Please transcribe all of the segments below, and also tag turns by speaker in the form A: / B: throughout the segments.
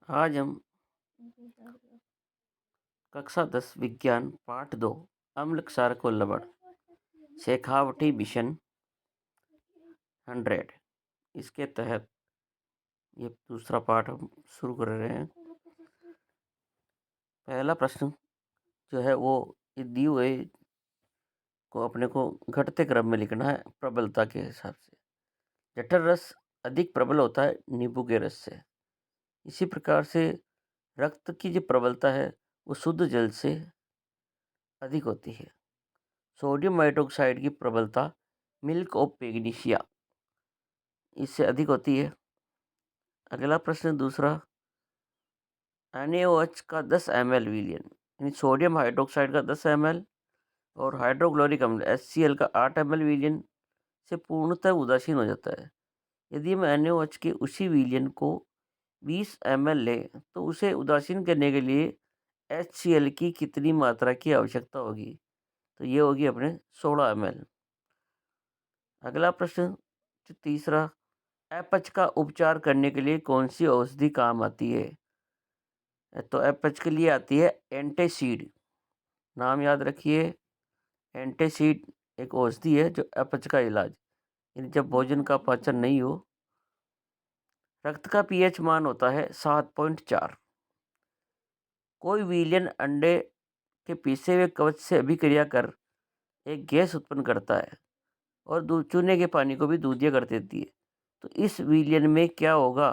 A: आज हम कक्षा 10 विज्ञान पाठ 2 अम्ल क्षार को लवण शेखावटी मिशन 100 इसके तहत ये दूसरा पाठ हम शुरू कर रहे हैं। पहला प्रश्न जो है वो दिए हुए को अपने को घटते क्रम में लिखना है प्रबलता के हिसाब से। जठर रस अधिक प्रबल होता है नींबू के रस से। इसी प्रकार से रक्त की जो प्रबलता है वो शुद्ध जल से अधिक होती है। सोडियम हाइड्रोक्साइड की प्रबलता मिल्क ऑफ मैग्नीशिया इससे अधिक होती है। अगला प्रश्न दूसरा, NaOH का 10 ml विलयन यानी सोडियम हाइड्रोक्साइड का 10 ml और हाइड्रोक्लोरिक अम्ल HCl का 8 ml विलयन से पूर्णतः उदासीन हो जाता है। यदि हम NaOH के उसी विलयन को 20 ml लें तो उसे उदासीन करने के लिए HCl की कितनी मात्रा की आवश्यकता होगी? तो ये होगी अपने 16 ml। अगला प्रश्न तीसरा, अपच का उपचार करने के लिए कौन सी औषधि काम आती है? तो अपच के लिए आती है एंटासीड। नाम याद रखिए, एंटासीड एक औषधि है जो अपच का इलाज यानी जब भोजन का पाचन नहीं हो। रक्त का पीएच मान होता है 7.4। कोई विलयन अंडे के पीसे हुए कवच से अभिक्रिया कर एक गैस उत्पन्न करता है और चूने के पानी को भी दूधिया कर देती है। तो इस विलयन में क्या होगा?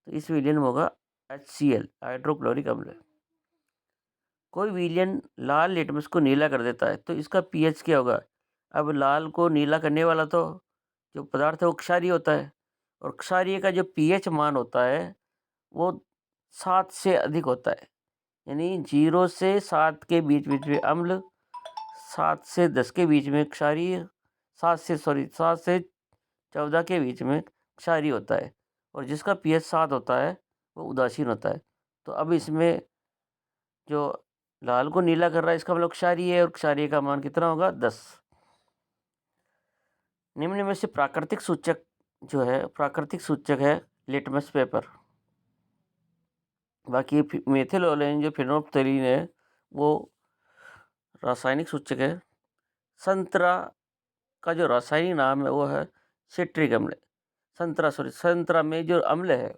A: तो इस विलयन में होगा HCl हाइड्रोक्लोरिक अम्ल। कोई विलयन लाल लिटमस को नीला कर देता है तो इसका पीएच क्या होगा? अब लाल को नीला करने वाला तो जो पदार्थ है वो क्षारीय होता है और क्षारीय का जो पीएच मान होता है वो 7 से अधिक होता है। यानी 0 से 7 के बीच बीच में अम्ल, 7 से 10 के बीच में क्षारीय, 7 से 14 के बीच में क्षारीय होता है और जिसका पीएच 7 होता है वो उदासीन होता है। तो अब इसमें जो लाल को नीला कर रहा है इसका मतलब क्षारीय है और क्षारीय का मान कितना होगा? 10। निम्न में से प्राकृतिक सूचक है लिटमस पेपर। बाकी मेथिओनिन जो फिनोल्फ्थालीन है वो रासायनिक सूचक है। संतरा का जो रासायनिक नाम है वो है सिट्रिक अम्ल। संतरा में जो अम्ल है,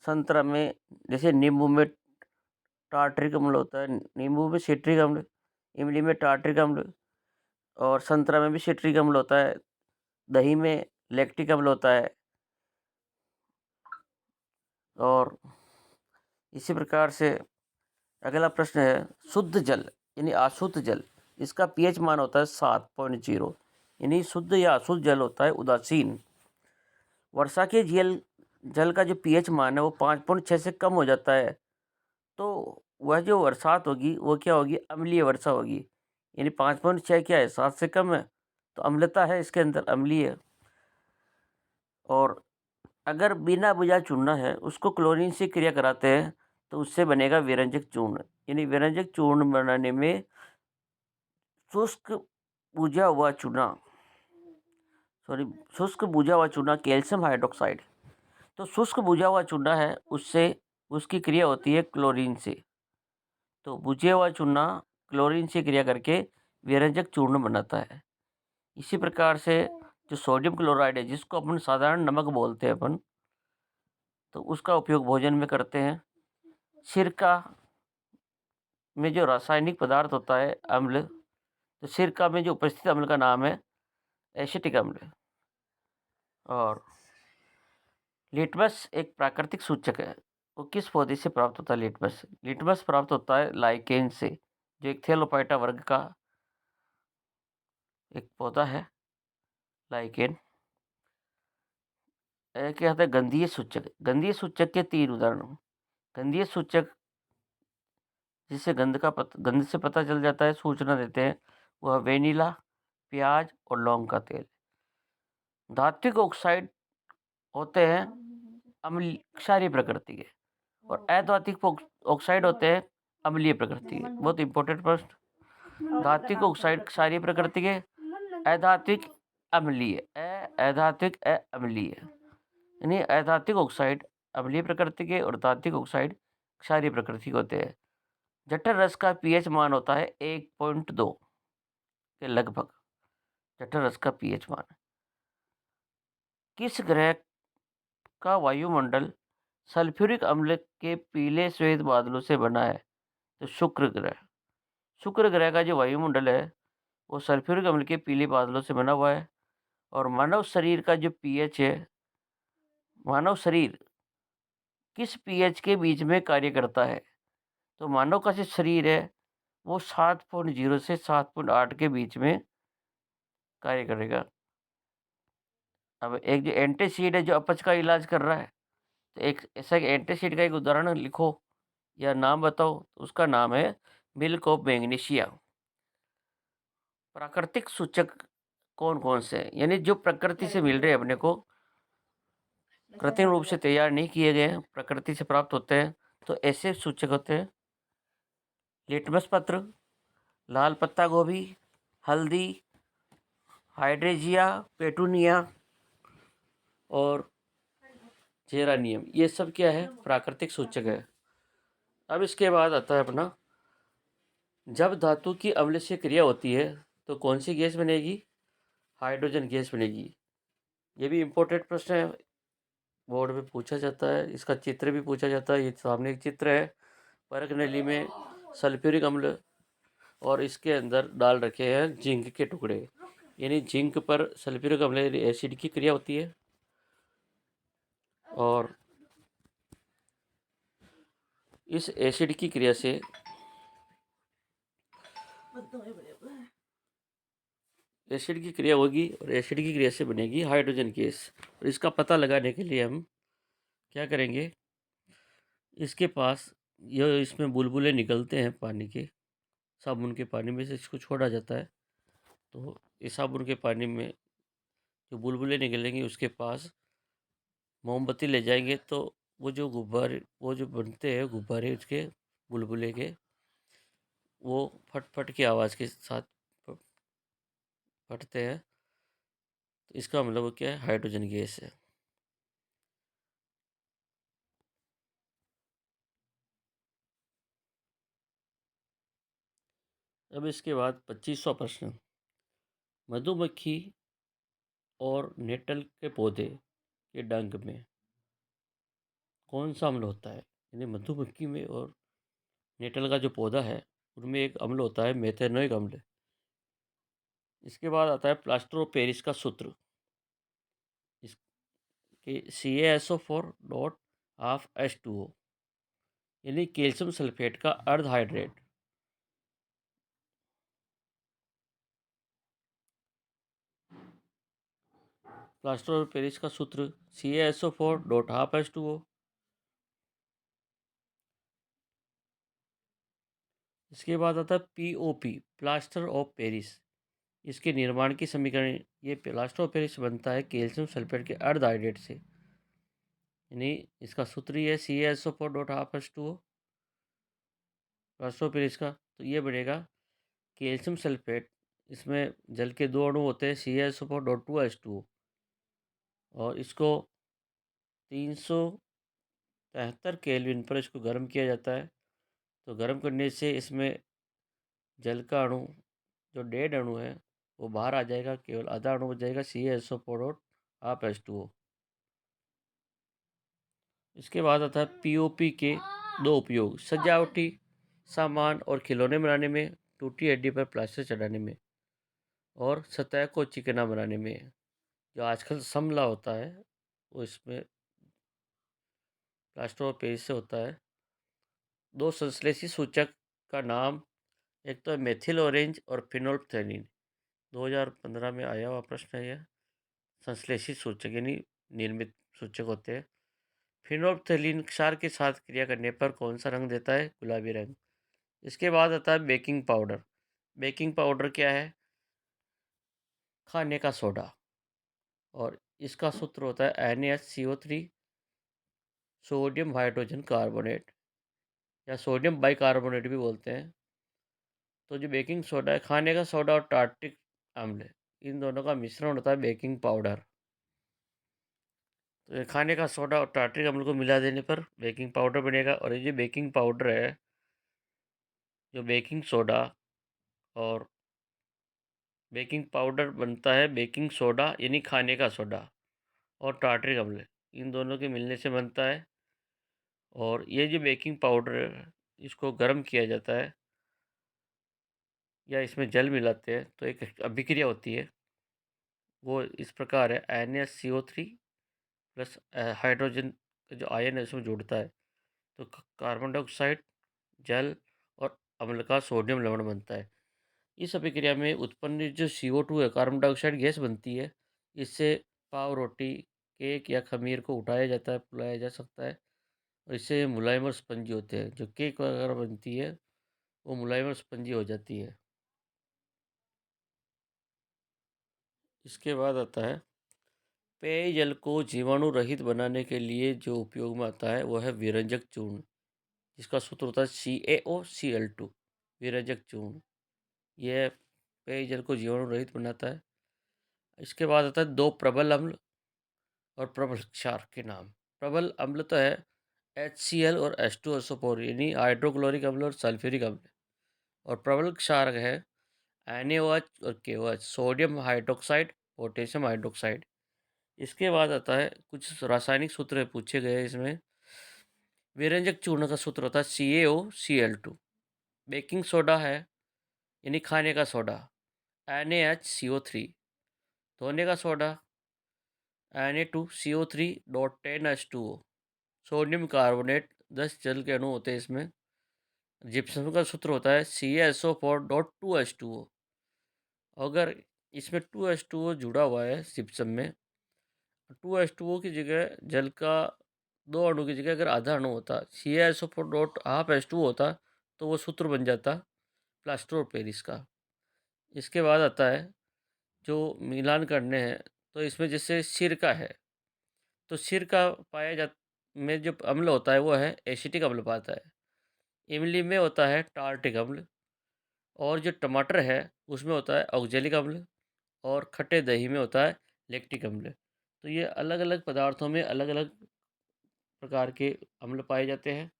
A: संतरा में जैसे नींबू में टार्ट्रिक अम्ल होता है, नींबू में सिट्रिक अम्ल, इमली में टार्ट्रिक अम्ल और संतरा में भी सिट्रिक अम्ल होता है, दही में लैक्टिक अम्ल होता है। और इसी प्रकार से अगला प्रश्न है शुद्ध जल यानी अशुद्ध जल, इसका पीएच मान होता है 7.0 यानी शुद्ध या अशुद्ध जल होता है उदासीन। वर्षा के जल का जो पीएच मान है वो 5.6 से कम हो जाता है तो वह जो बरसात होगी वो क्या होगी? अम्लीय वर्षा होगी। यानी 5.6 क्या है? 7 से कम है तो अम्लता है इसके अंदर, अम्लीय। और अगर बिना बुझा चूना है उसको क्लोरीन से क्रिया कराते हैं तो उससे बनेगा विरंजक चूर्ण। यानी विरंजक चूर्ण बनाने में शुष्क बुझा हुआ चूना कैल्शियम हाइड्रोक्साइड, तो शुष्क बुझा हुआ चूना है उससे उसकी क्रिया होती है क्लोरीन से। तो बुझे हुआ चूना क्लोरीन से क्रिया करके विरंजक चूर्ण बनाता है। इसी प्रकार से जो सोडियम क्लोराइड है जिसको अपन साधारण नमक बोलते हैं अपन, तो उसका उपयोग भोजन में करते हैं। सिरका में जो रासायनिक पदार्थ होता है अम्ल, तो सिरका में जो उपस्थित अम्ल का नाम है एसिटिक अम्ल। और लिटमस एक प्राकृतिक सूचक है। वो किस पौधे से प्राप्त होता है? लिटमस प्राप्त होता है लाइकेन से, जो एक थैलोपाइटा वर्ग का एक पौधा है लाइकेन। क्या होता है? गंधीय सूचक के 3 उदाहरण। गंधीय सूचक जिससे गंध से पता चल जाता है, सूचना देते हैं, वह वेनिला, प्याज और लौंग का तेल। धात्विक ऑक्साइड होते हैं अम्ल क्षारीय प्रकृति के और अधात्विक ऑक्साइड होते हैं अम्लीय प्रकृति के। बहुत इंपॉर्टेंट प्रश्न। धात्विक ऑक्साइड क्षारीय प्रकृति के, अधात्विक अम्लीय यानी अधात्विक ऑक्साइड अम्लीय प्रकृति के और धात्विक ऑक्साइड क्षारीय प्रकृति के होते हैं। जठर रस का पीएच मान होता है 1.2 के लगभग। जठर रस का पीएच मान। किस ग्रह का वायुमंडल सल्फ्यूरिक अम्ल के पीले श्वेत बादलों से बना है? तो शुक्र ग्रह। शुक्र ग्रह का जो वायुमंडल है वो सल्फ्यूरिक अम्ल के पीले बादलों से बना हुआ है। और मानव शरीर का जो पीएच है, मानव शरीर किस पीएच के बीच में कार्य करता है? तो मानव का जो शरीर है वो 7.0 से 7.8 के बीच में कार्य करेगा। अब एक जो एंटासिड है जो अपच का इलाज कर रहा है, तो एक ऐसा एक एंटासिड का एक उदाहरण लिखो या नाम बताओ। तो उसका नाम है मिल्क ऑफ मैग्नीशिया। प्राकृतिक सूचक कौन कौन से हैं? यानी जो प्रकृति से मिल रहे हैं अपने को, कृत्रिम रूप से तैयार नहीं किए गए हैं, प्रकृति से प्राप्त होते हैं। तो ऐसे सूचक होते हैं लिटमस पत्र, लाल पत्ता गोभी, हल्दी, हाइड्रेजिया, पेटूनिया और जेरानियम। ये सब क्या है? प्राकृतिक सूचक है। अब इसके बाद आता है अपना, जब धातु की अम्ल से क्रिया होती है तो कौन सी गैस बनेगी? हाइड्रोजन गैस बनेगी। ये भी इम्पोर्टेंट प्रश्न है, बोर्ड में पूछा जाता है। इसका चित्र भी पूछा जाता है। ये सामने एक चित्र है, परख नली में सल्फ्यूरिक अम्ल और इसके अंदर डाल रखे हैं जिंक के टुकड़े। यानी जिंक पर सल्फ्यूरिक अम्ल एसिड की क्रिया होती है और इस एसिड की क्रिया से एसिड की क्रिया होगी और एसिड की क्रिया से बनेगी हाइड्रोजन गैस। और इसका पता लगाने के लिए हम क्या करेंगे, इसके पास ये इसमें बुलबुले निकलते हैं पानी के, साबुन के पानी में से इसको छोड़ा जाता है। तो इस साबुन के पानी में जो बुलबुले निकलेंगे उसके पास मोमबत्ती ले जाएंगे तो वो जो गुब्बारे वो जो बनते हैं गुब्बारे उसके बुलबुले के, वो फट फट की आवाज़ के साथ फटते हैं। तो इसका मतलब वो क्या है? हाइड्रोजन गैस है। अब इसके बाद 25वां प्रश्न, मधुमक्खी और नेटल के पौधे के डंक में कौन सा अम्ल होता है? यानी मधुमक्खी में और नेटल का जो पौधा है उनमें एक अम्ल होता है मेथेनोइक अम्ल। इसके बाद आता है प्लास्टर ऑफ पेरिस का सूत्र। इसके CaSO4 डॉट हाफ H2O, यानी कैल्शियम सल्फेट का अर्ध हाइड्रेट। प्लास्टर ऑफ पेरिस का सूत्र CaSO4 डॉट हाफ H2O। इसके बाद आता है POP, प्लास्टर ऑफ पेरिस। इसके निर्माण की समीकरण, ये प्लास्टर ऑफ पेरिस बनता है कैल्शियम सल्फेट के अर्ध हाइड्रेट से। यानी इसका सूत्र ही है CaSO4 dot half H2O। Plaster of Paris का तो ये बनेगा कैल्शियम सल्फेट, इसमें जल के दो अणु होते हैं CaSO4 डॉट 2H2O, और इसको 373 केल्विन पर इसको गर्म किया जाता है। तो गर्म करने से इसमें जल का अणु, जो डेड अणु है, वो बाहर आ जाएगा, केवल आधा अणु बच जाएगा CaSO4 डॉट हाफ H2O। इसके बाद आता है POP के दो उपयोग, सजावटी सामान और खिलौने बनाने में, टूटी हड्डी पर प्लास्टर चढ़ाने में, और सतह को चिकना बनाने में। जो आजकल समला होता है वो इसमें प्लास्टर ऑफ पेरिस से होता है। दो संश्लेषी सूचक का नाम, एक तो मेथिल ऑरेंज और फिनोल्फ्थेलिन। 2015 में आया हुआ प्रश्न है यह। संश्लेषी सूचक यानी निर्मित सूचक होते हैं। फिनोल्फ्थेलिन क्षार के साथ क्रिया करने पर कौन सा रंग देता है? गुलाबी रंग। इसके बाद आता है बेकिंग पाउडर। बेकिंग पाउडर क्या है? खाने का सोडा। और इसका सूत्र होता है NaCO3, सोडियम हाइड्रोजन कार्बोनेट, या सोडियम बाइकार्बोनेट भी बोलते हैं। तो जो बेकिंग सोडा है, खाने का सोडा और टार्टिक अम्ल, इन दोनों का मिश्रण होता है बेकिंग पाउडर। तो ये खाने का सोडा और टार्ट्रिक अम्ल को मिला देने पर बेकिंग पाउडर बनेगा। और ये जो बेकिंग पाउडर है, जो बेकिंग सोडा और बेकिंग पाउडर बनता है बेकिंग सोडा यानी खाने का सोडा और टार्ट्रिक अम्ल, इन दोनों के मिलने से बनता है। और ये जो बेकिंग पाउडर है, इसको गर्म किया जाता है या इसमें जल मिलाते हैं तो एक अभिक्रिया होती है। वो इस प्रकार है, NaCO3 प्लस हाइड्रोजन का जो आयन है उसमें जुड़ता है तो कार्बन डाइऑक्साइड, जल और अम्ल का सोडियम लवण बनता है। इस अभिक्रिया में उत्पन्न जो CO2 है, कार्बन डाइऑक्साइड गैस बनती है। इससे पाव, रोटी, केक या खमीर को उठाया जाता है, फुलाया जा सकता है और इससे मुलायम और स्पंजी होते हैं। जो केक वगैरह बनती है वो मुलायम और स्पंजी हो जाती है। इसके बाद आता है पेयजल को जीवाणु रहित बनाने के लिए जो उपयोग में आता है वो है विरंजक चूर्ण, जिसका सूत्र होता है CaOCl2। विरंजक चूर्ण यह पेयजल को जीवाणु रहित बनाता है। इसके बाद आता है दो प्रबल अम्ल और प्रबल क्षार के नाम। प्रबल अम्ल तो है HCl और H2SO4 यानी हाइड्रोक्लोरिक अम्ल और सल्फ्यूरिक अम्ल। और प्रबल क्षारक है NaOH और KOH, sodium hydroxide, potassium hydroxide. इसके बाद आता है कुछ रासायनिक सूत्र पूछे गए इसमें। विरंजक चूर्ण का सूत्र होता है CaOCl2। बेकिंग सोडा है यानी खाने का सोडा, NaHCO3। धोने का सोडा Na2CO3.10H2O। सोडियम कार्बोनेट 10 जल के अणु होते हैं इसमें। जिप्सम का सूत्र होता है CaSO4.2H2O। अगर इसमें 2H2O जुड़ा हुआ है जिप्सम में, 2H2O की जगह जल का दो अणु की जगह अगर आधा अणु होता, CaSO4.12H2O होता, तो वो सूत्र बन जाता प्लास्टर ऑफ पेरिस का। इसके बाद आता है जो मिलान करने हैं, तो इसमें जैसे सिरका है तो सिरका पाया जा में जो अम्ल होता है वो है एसिटिक अम्ल पाता है। इमली में होता है टार्टिक अम्ल। और जो टमाटर है उसमें होता है ऑक्जेलिक अम्ल। और खट्टे दही में होता है लैक्टिक अम्ल। तो ये अलग अलग पदार्थों में अलग अलग प्रकार के अम्ल पाए जाते हैं।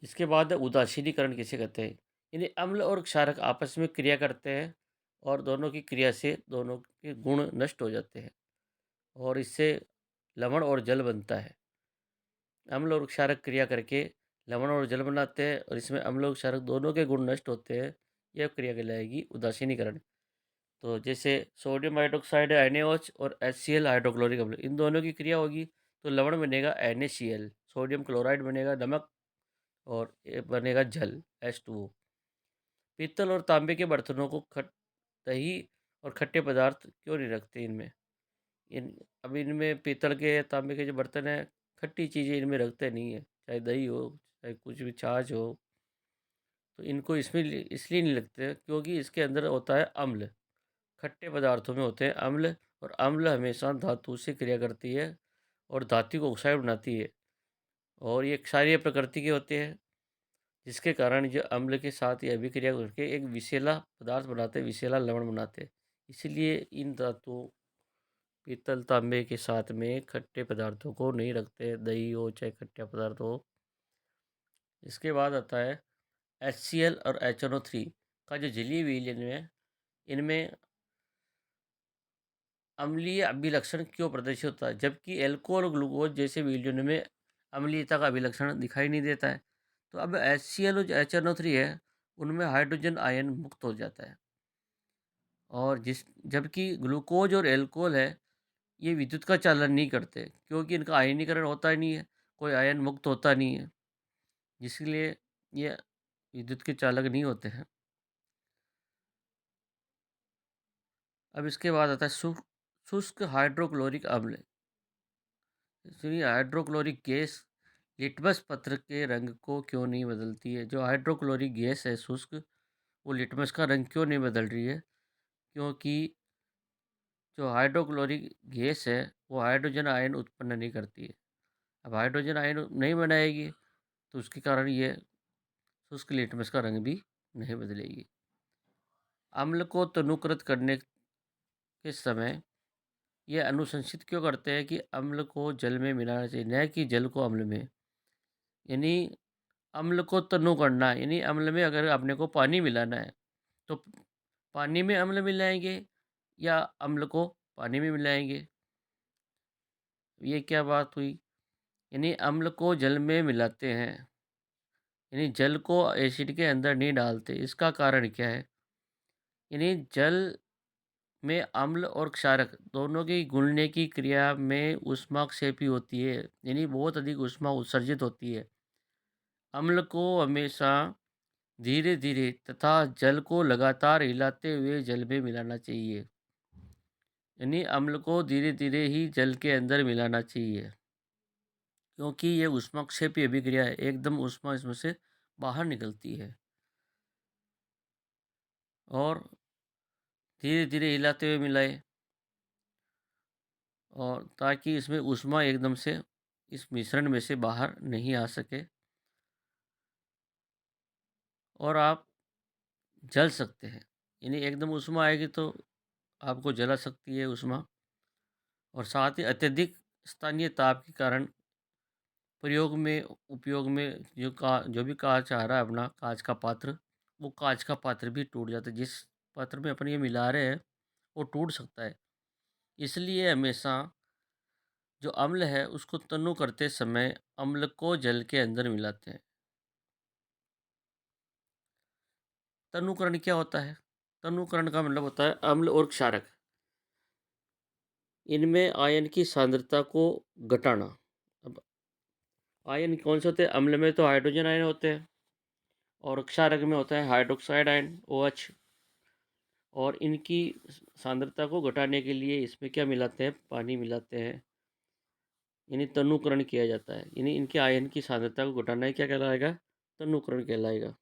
A: इसके बाद उदासीनीकरण किसे कहते हैं, यानी अम्ल और क्षारक आपस में क्रिया करते हैं और दोनों की क्रिया से दोनों के गुण नष्ट हो जाते हैं और इससे लवण और जल बनता है। अम्ल और क्षारक क्रिया करके लवण और जल बनाते हैं और इसमें अम्ल और क्षारक दोनों के गुण नष्ट होते हैं। यह क्रिया कहलाएगी उदासीनीकरण। तो जैसे सोडियम हाइड्रोक्साइड है NaOH और HCl हाइड्रोक्लोरिक अम्ल, इन दोनों की क्रिया होगी तो लवण बनेगा NaCl, सोडियम क्लोराइड बनेगा नमक और ये बनेगा जल H2O। पीतल और तांबे के बर्तनों को दही और खट्टे पदार्थ क्यों नहीं रखते इनमें। इन अब इनमें पीतल के तांबे के जो बर्तन हैं, खट्टी चीज़ें इनमें रखते नहीं है, चाहे दही हो चाहे कुछ भी छाछ हो। तो इनको इसमें इसलिए नहीं लगते क्योंकि इसके अंदर होता है अम्ल। खट्टे पदार्थों में होते हैं अम्ल और अम्ल हमेशा धातु से क्रिया करती है और धातु को ऑक्साइड बनाती है और ये क्षारीय प्रकृति के होते हैं, जिसके कारण जो अम्ल के साथ ये अभिक्रिया करके एक विषैला पदार्थ बनाते हैं, विषैला लवण बनाते हैं। इसीलिए इन धातुओं पीतल तांबे के साथ में खट्टे पदार्थों को नहीं रखते, दही हो चाहे खट्टा पदार्थ हो। इसके बाद आता है HCl और HNO3 का जो जलीय विलयन है, इनमें अम्लीय अभिलक्षण क्यों प्रदर्शित होता है, जबकि एल्कोहल और ग्लूकोज जैसे विलयन में अम्लीयता का अभिलक्षण दिखाई नहीं देता है। तो अब HCl और HNO3 है, उनमें हाइड्रोजन आयन मुक्त हो जाता है। और जबकि ग्लूकोज और एल्कोहल है, ये विद्युत का चालन नहीं करते क्योंकि इनका आयनीकरण होता ही नहीं है, कोई आयन मुक्त होता नहीं है, जिसलिए ये विद्युत के चालक नहीं होते हैं। अब इसके बाद आता है शुष्क हाइड्रोक्लोरिक अम्ल। सुनिए, हाइड्रोक्लोरिक गैस लिटमस पत्र के रंग को क्यों नहीं बदलती है। जो हाइड्रोक्लोरिक गैस है शुष्क, वो लिटमस का रंग क्यों नहीं बदल रही है, क्योंकि जो हाइड्रोक्लोरिक गैस है वो हाइड्रोजन आयन उत्पन्न नहीं करती है। अब हाइड्रोजन आयन नहीं बनाएगी तो उसके कारण ये शुष्क लिटमस का रंग भी नहीं बदलेगी। अम्ल को तनुकृत करने के समय ये अनुशंसित क्यों करते हैं कि अम्ल को जल में मिलाना चाहिए, न कि जल को अम्ल में। यानी अम्ल को तनु करना, यानी अम्ल में अगर आपने को पानी मिलाना है तो पानी में अम्ल मिलाएंगे या अम्ल को पानी में मिलाएंगे। ये क्या बात हुई? यानी अम्ल को जल में मिलाते हैं, यानी जल को एसिड के अंदर नहीं डालते। इसका कारण क्या है? यानी जल में अम्ल और क्षारक दोनों की घुलने की क्रिया में ऊष्माक्षेपी होती है, यानी बहुत अधिक ऊष्मा उत्सर्जित होती है। अम्ल को हमेशा धीरे धीरे तथा जल को लगातार हिलाते हुए जल में मिलाना चाहिए। यानी अम्ल को धीरे धीरे ही जल के अंदर मिलाना चाहिए, क्योंकि ये ऊष्माक्षेपी अभिक्रिया है, एकदम ऊष्मा इसमें से बाहर निकलती है। और धीरे धीरे हिलाते हुए मिलाए, और ताकि इसमें ऊष्मा एकदम से इस मिश्रण में से बाहर नहीं आ सके और आप जल सकते हैं। यानी एकदम ऊष्मा आएगी तो आपको जला सकती है ऊष्मा। और साथ ही अत्यधिक स्थानीय ताप के कारण प्रयोग में उपयोग में जो भी कांच आ रहा है, अपना कांच का पात्र, वो कांच का पात्र भी टूट जाता है। जिस पात्र में अपन ये मिला रहे हैं वो टूट सकता है। इसलिए हमेशा जो अम्ल है उसको तन्नु करते समय अम्ल को जल के अंदर मिलाते हैं। तनुकरण क्या होता है? तनुकरण का मतलब होता है अम्ल और क्षारक, इनमें आयन की सांद्रता को घटाना। अब आयन कौन से होते हैं? अम्ल में तो हाइड्रोजन आयन होते हैं और क्षारक में होता है हाइड्रोक्साइड आयन, OH। और इनकी सांद्रता को घटाने के लिए इसमें क्या मिलाते हैं? पानी मिलाते हैं। यानी तनुकरण किया जाता है, यानी इनके आयन की सांद्रता को घटाना है, क्या कहलाएगा? तनुकरण कहलाएगा।